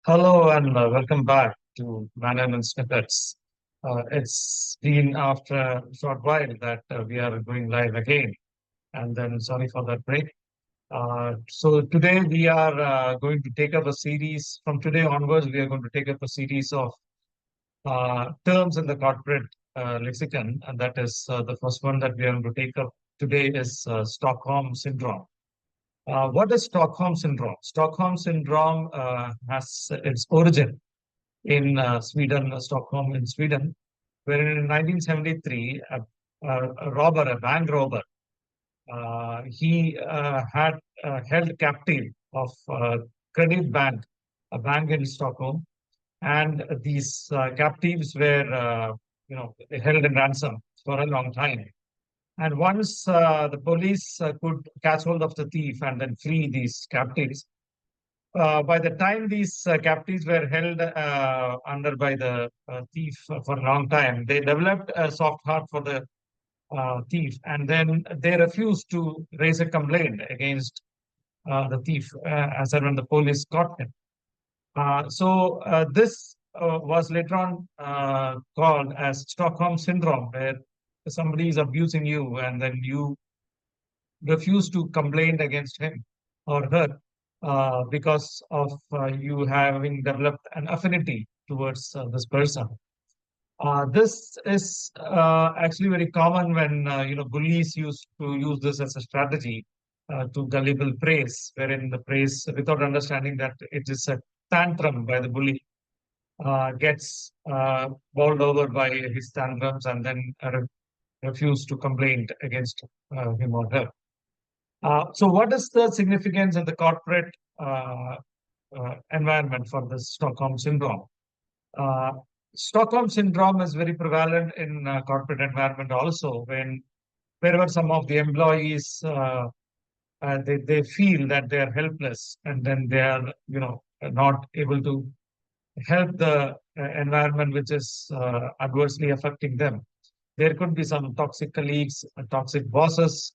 Hello and welcome back to Banner and Snippets. It's been after a short while that we are going live again, and then sorry for that break. So today we are going to take up a series. From today onwards, we are going to take up a series of terms in the corporate lexicon, and that is the first one that we are going to take up today is Stockholm syndrome. What is Stockholm syndrome? Stockholm syndrome has its origin in Sweden, Stockholm in Sweden, where in 1973, a robber, a bank robber, he had held captive of Credit Bank, a bank in Stockholm, and these captives were, held in ransom for a long time. And once the police could catch hold of the thief and then free these captives, by the time these captives were held under by the thief for a long time, they developed a soft heart for the thief, and then they refused to raise a complaint against the thief as and when the police caught him. So this was later on called as Stockholm syndrome, where somebody is abusing you and then you refuse to complain against him or her because of you having developed an affinity towards this person. This is actually very common when bullies used to use this as a strategy to gullible praise, wherein the praise, without understanding that it is a tantrum by the bully, gets bowled over by his tantrums and then refuse to complain against him or her. So what is the significance in the corporate environment for the Stockholm syndrome? Uh, Stockholm syndrome is very prevalent in corporate environment also when wherever some of the employees they feel that they are helpless and then they are not able to help the environment which is adversely affecting them. There could be some toxic colleagues, toxic bosses,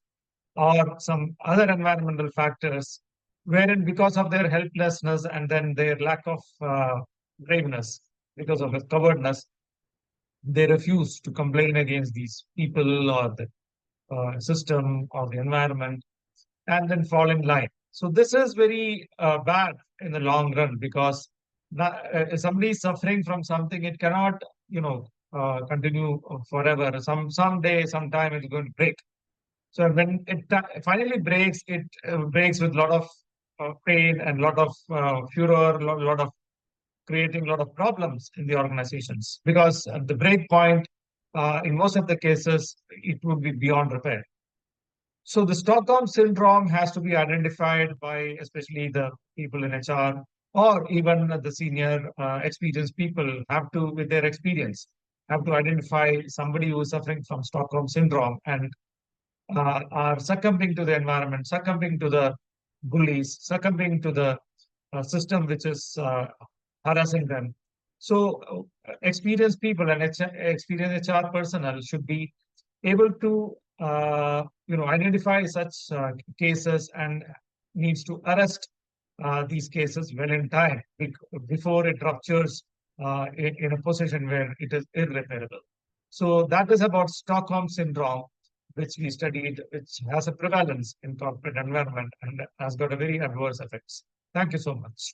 or some other environmental factors wherein because of their helplessness and then their lack of braveness, because of their cowardness, they refuse to complain against these people or the system or the environment and then fall in line. So this is very bad in the long run because if somebody is suffering from something, it cannot, continue forever. Someday, sometime it's going to break. So when it finally breaks, it breaks with a lot of pain and a lot of furor, lot of creating a lot of problems in the organizations because at the break point, in most of the cases, it would be beyond repair. So the Stockholm syndrome has to be identified by especially the people in HR or even the senior experienced people have to, with their experience, have to identify somebody who is suffering from Stockholm syndrome and are succumbing to the environment, succumbing to the bullies, succumbing to the system which is harassing them. So experienced people and experienced HR personnel should be able to identify such cases and needs to arrest these cases well in time before it ruptures in a position where it is irreparable. So that is about Stockholm syndrome, which we studied, which has a prevalence in corporate environment and has got a very adverse effects. Thank you so much.